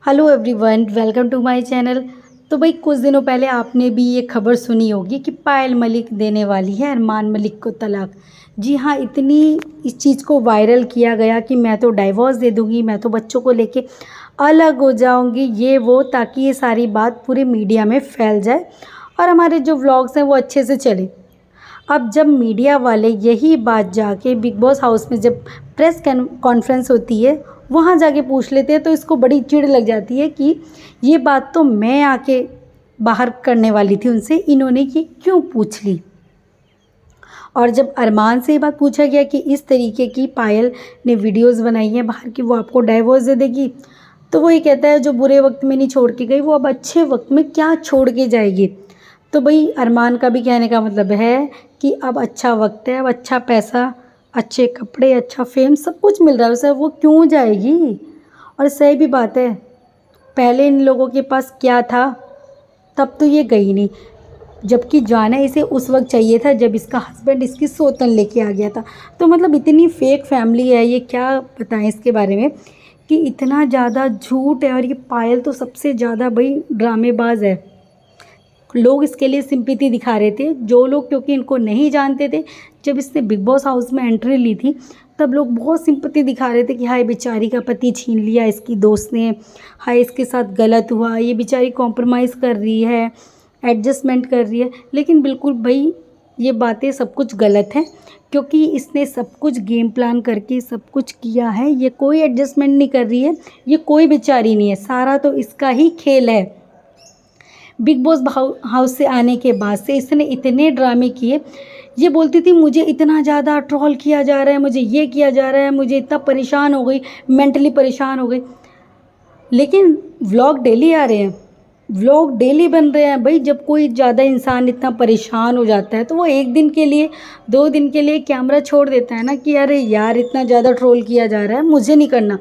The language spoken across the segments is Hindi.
Hello everyone, welcome to my channel. तो भाई कुछ दिनों पहले आपने भी ये खबर सुनी होगी कि पायल मलिक देने वाली है अरमान मलिक को तलाक। जी हाँ, इतनी इस चीज़ को वायरल किया गया कि मैं तो डाइवोर्स दे दूँगी, मैं तो बच्चों को लेके अलग हो जाऊँगी, ये वो, ताकि ये सारी बात पूरे मीडिया में फैल जाए और हमारे जो व्लॉग्स हैं वो अच्छे से चले। अब जब मीडिया वाले यही बात जाके बिग बॉस हाउस में जब प्रेस कॉन्फ्रेंस होती है वहाँ जाके पूछ लेते हैं, तो इसको बड़ी चिढ़ लग जाती है कि ये बात तो मैं आके बाहर करने वाली थी उनसे, इन्होंने ये क्यों पूछ ली। और जब अरमान से ये बात पूछा गया कि इस तरीके की पायल ने वीडियोस बनाई हैं बाहर की, वो आपको डाइवोर्स दे देगी, तो वो ये कहता है जो बुरे वक्त में नहीं छोड़ के गई वो अब अच्छे वक्त में क्या छोड़ के जाएगी। तो भाई अरमान का भी कहने का मतलब है कि अब अच्छा वक्त है, अब अच्छा पैसा, अच्छे कपड़े, अच्छा फेम, सब कुछ मिल रहा है उसे, वो क्यों जाएगी। और सही भी बात है, पहले इन लोगों के पास क्या था तब तो ये गई नहीं, जबकि जाना इसे उस वक्त चाहिए था जब इसका हस्बैंड इसकी सौतन लेके आ गया था। तो मतलब इतनी फेक फैमिली है ये, क्या बताएं इसके बारे में कि इतना ज़्यादा झूठ है। और ये पायल तो सबसे ज़्यादा भाई ड्रामेबाज है। लोग इसके लिए सिंपैथी दिखा रहे थे, जो लोग क्योंकि इनको नहीं जानते थे, जब इसने बिग बॉस हाउस में एंट्री ली थी तब लोग बहुत सिंपैथी दिखा रहे थे कि हाय बेचारी का पति छीन लिया इसकी दोस्त ने, हाय इसके साथ गलत हुआ, ये बेचारी कॉम्प्रोमाइज़ कर रही है, एडजस्टमेंट कर रही है। लेकिन बिल्कुल भाई ये बातें सब कुछ गलत हैं, क्योंकि इसने सब कुछ गेम प्लान करके सब कुछ किया है। ये कोई एडजस्टमेंट नहीं कर रही है, ये कोई बेचारी नहीं है, सारा तो इसका ही खेल है। बिग बॉस हाउस से आने के बाद से इसने इतने ड्रामे किए। ये बोलती थी मुझे इतना ज़्यादा ट्रोल किया जा रहा है, मुझे ये किया जा रहा है, मुझे इतना परेशान हो गई, मेंटली परेशान हो गई। लेकिन व्लॉग डेली आ रहे हैं, व्लॉग डेली बन रहे हैं भाई। जब कोई ज़्यादा इंसान इतना परेशान हो जाता है तो वो एक दिन के लिए, 2 दिन के लिए कैमरा छोड़ देता है ना कि अरे यार इतना ज़्यादा ट्रोल किया जा रहा है, मुझे नहीं करना।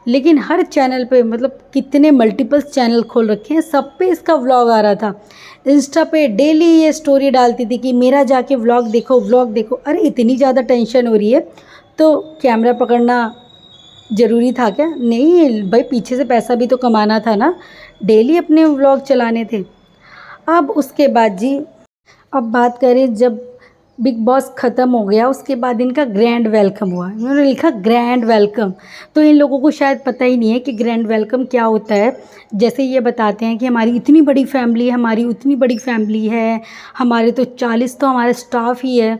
लेकिन हर चैनल पे, मतलब कितने मल्टीपल चैनल खोल रखे हैं, सब पे इसका व्लॉग आ रहा था। इंस्टा पे डेली ये स्टोरी डालती थी कि मेरा जाके व्लॉग देखो, व्लॉग देखो। अरे इतनी ज़्यादा टेंशन हो रही है तो कैमरा पकड़ना ज़रूरी था क्या? नहीं भाई, पीछे से पैसा भी तो कमाना था ना, डेली अपने व्लॉग चलाने थे। अब उसके बाद जी, अब बात करें जब बिग बॉस ख़त्म हो गया उसके बाद इनका ग्रैंड वेलकम हुआ। इन्होंने लिखा ग्रैंड वेलकम, तो इन लोगों को शायद पता ही नहीं है कि ग्रैंड वेलकम क्या होता है। जैसे ये बताते हैं कि हमारी इतनी बड़ी फैमिली है, हमारी उतनी बड़ी फैमिली है, हमारे तो 40 तो हमारे स्टाफ ही है।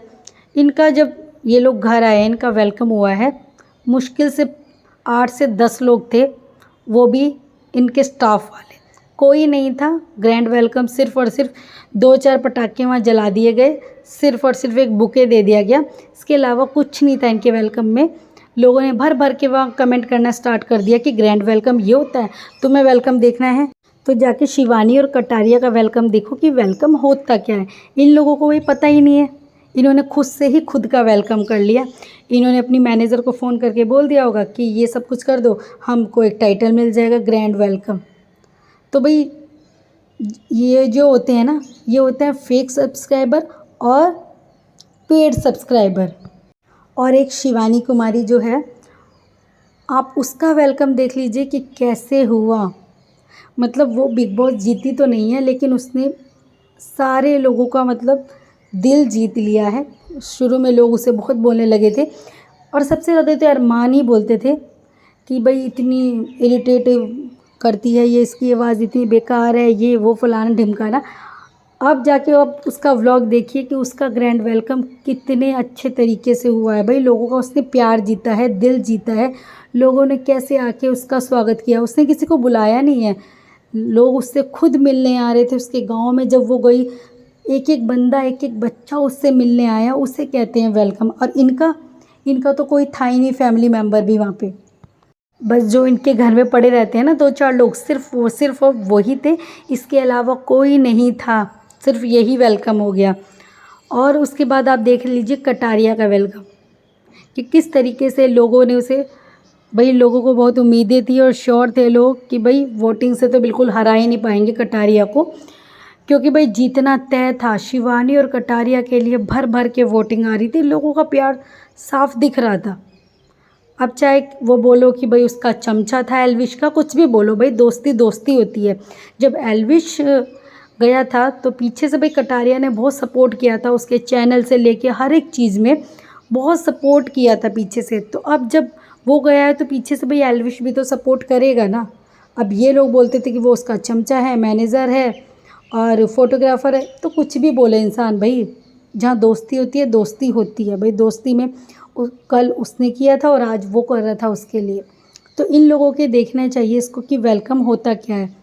इनका जब ये लोग घर आए, इनका वेलकम हुआ है, मुश्किल से 8 से 10 लोग थे, वो भी इनके स्टाफ वाले, कोई नहीं था। ग्रैंड वेलकम सिर्फ़ और सिर्फ 2-4 पटाखे वहाँ जला दिए गए, सिर्फ़ और सिर्फ एक बुके दे दिया गया, इसके अलावा कुछ नहीं था इनके वेलकम में। लोगों ने भर भर के वहाँ कमेंट करना स्टार्ट कर दिया कि ग्रैंड वेलकम ये होता है, तुम्हें वेलकम देखना है तो जाके शिवानी और कटारिया का वेलकम देखो कि वेलकम होता क्या है। इन लोगों को वही पता ही नहीं है, इन्होंने खुद से ही खुद का वेलकम कर लिया। इन्होंने अपनी मैनेजर को फ़ोन करके बोल दिया होगा कि ये सब कुछ कर दो, हमको एक टाइटल मिल जाएगा ग्रैंड वेलकम। तो भाई ये जो होते हैं ना, ये होते हैं फेक सब्सक्राइबर और पेड सब्सक्राइबर। और एक शिवानी कुमारी जो है, आप उसका वेलकम देख लीजिए कि कैसे हुआ। मतलब वो बिग बॉस जीती तो नहीं है, लेकिन उसने सारे लोगों का मतलब दिल जीत लिया है। शुरू में लोग उसे बहुत बोलने लगे थे, और सबसे ज़्यादा तो अरमान ही बोलते थे कि भाई इतनी इरिटेटिव करती है ये, इसकी आवाज़ इतनी बेकार है, ये वो फलाना ढिमकाना। अब जाके आप उसका व्लॉग देखिए कि उसका ग्रैंड वेलकम कितने अच्छे तरीके से हुआ है। भाई लोगों का उसने प्यार जीता है, दिल जीता है। लोगों ने कैसे आके उसका स्वागत किया, उसने किसी को बुलाया नहीं है, लोग उससे खुद मिलने आ रहे थे उसके गांव में। जब वो गई, एक एक बंदा, एक एक बच्चा उससे मिलने आया, उसे कहते हैं वेलकम। और इनका इनका तो कोई था ही नहीं फैमिली मेम्बर भी वहाँ पे, बस जो इनके घर में पड़े रहते हैं ना 2-4 लोग, सिर्फ वही थे, इसके अलावा कोई नहीं था, सिर्फ यही वेलकम हो गया। और उसके बाद आप देख लीजिए कटारिया का वेलकम, कि किस तरीके से लोगों ने उसे, भाई लोगों को बहुत उम्मीदें थी और श्योर थे लोग कि भाई वोटिंग से तो बिल्कुल हरा ही नहीं पाएंगे कटारिया को, क्योंकि भाई जीतना तय था। शिवानी और कटारिया के लिए भर भर के वोटिंग आ रही थी, लोगों का प्यार साफ दिख रहा था। अब चाहे वो बोलो कि भाई उसका चमचा था एल्विश का, कुछ भी बोलो भाई, दोस्ती दोस्ती होती है। जब एल्विश गया था तो पीछे से भाई कटारिया ने बहुत सपोर्ट किया था, उसके चैनल से लेके हर एक चीज़ में बहुत सपोर्ट किया था पीछे से। तो अब जब वो गया है तो पीछे से भाई एल्विश भी तो सपोर्ट करेगा ना। अब ये लोग बोलते थे कि वो उसका चमचा है, मैनेजर है और फोटोग्राफर है, तो कुछ भी बोले इंसान भाई, जहाँ दोस्ती होती है दोस्ती होती है भाई। दोस्ती में कल उसने किया था और आज वो कर रहा था उसके लिए। तो इन लोगों के देखना चाहिए इसको कि वेलकम होता क्या है।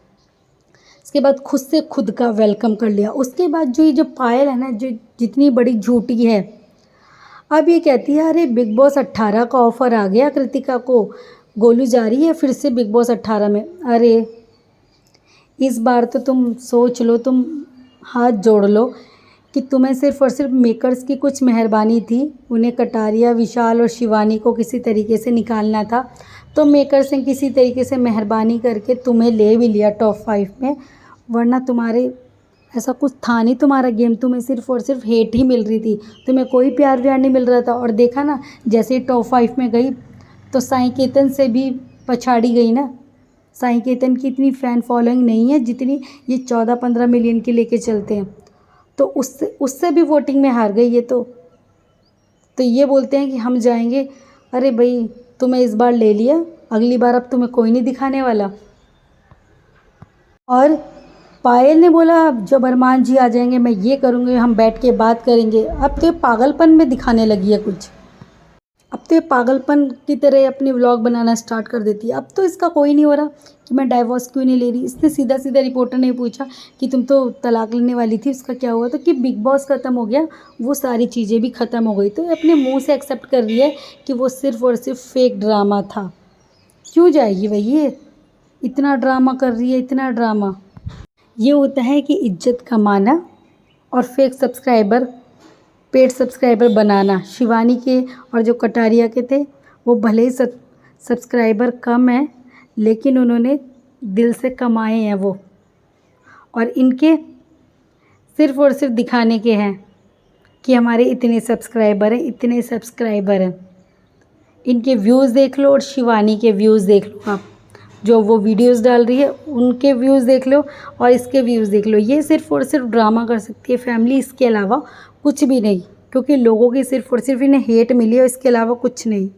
इसके बाद खुद से खुद का वेलकम कर लिया। उसके बाद जो ये जो पायल है ना, जो जितनी बड़ी झूठी है, अब ये कहती है अरे बिग बॉस 18 का ऑफ़र आ गया कृतिका को, गोलू जा रही है फिर से बिग बॉस 18 में। अरे इस बार तो तुम सोच लो, तुम हाथ जोड़ लो कि तुम्हें सिर्फ़ और सिर्फ मेकर्स की कुछ मेहरबानी थी, उन्हें कटारिया, विशाल और शिवानी को किसी तरीके से निकालना था। तो मेकर्स ने किसी तरीके से मेहरबानी करके तुम्हें ले भी लिया टॉप 5 में, वरना तुम्हारे ऐसा कुछ था नहीं तुम्हारा गेम। तुम्हें सिर्फ़ और सिर्फ हेट ही मिल रही थी, तुम्हें कोई प्यार व्यार नहीं मिल रहा था। और देखा ना, जैसे ही टॉप 5 में गई तो साई केतन से भी पछाड़ी गई ना। साई केतन की इतनी फ़ैन फॉलोइंग नहीं है जितनी ये 14-15 मिलियन की लेके चलते हैं। तो उससे भी वोटिंग में हार गई ये तो ये बोलते हैं कि हम जाएंगे। अरे भाई तुम्हें इस बार ले लिया, अगली बार अब तुम्हें कोई नहीं दिखाने वाला। और पायल ने बोला अब जब अरमान जी आ जाएंगे मैं ये करूँगी, हम बैठ के बात करेंगे। अब तो ये पागलपन में दिखाने लगी है कुछ, अब तो ये पागलपन की तरह अपनी व्लॉग बनाना स्टार्ट कर देती है। अब तो इसका कोई नहीं हो रहा कि मैं डाइवोर्स क्यों नहीं ले रही। इसने सीधा सीधा रिपोर्टर ने पूछा कि तुम तो तलाक लेने वाली थी, उसका क्या हुआ। तो कि बिग बॉस ख़त्म हो गया, वो सारी चीज़ें भी ख़त्म हो गई। तो ये अपने मुंह से एक्सेप्ट कर रही है कि वो सिर्फ़ और सिर्फ फेक ड्रामा था। क्यों जाएगी भाई, ये इतना ड्रामा कर रही है, इतना ड्रामा। ये होता है कि इज्जत कमाना और फेक सब्सक्राइबर, पेड सब्सक्राइबर बनाना। शिवानी के और जो कटारिया के थे वो भले ही सब्सक्राइबर कम हैं, लेकिन उन्होंने दिल से कमाए हैं वो, और इनके सिर्फ़ और सिर्फ दिखाने के हैं कि हमारे इतने सब्सक्राइबर हैं, इतने सब्सक्राइबर हैं। इनके व्यूज़ देख लो और शिवानी के व्यूज़ देख लो, आप जो वो वीडियोस डाल रही है उनके व्यूज़ देख लो और इसके व्यूज़ देख लो। ये सिर्फ़ और सिर्फ ड्रामा कर सकती है फैमिली, इसके अलावा कुछ भी नहीं, क्योंकि लोगों की सिर्फ़ और सिर्फ इन्हें हेट मिली है, इसके अलावा कुछ नहीं।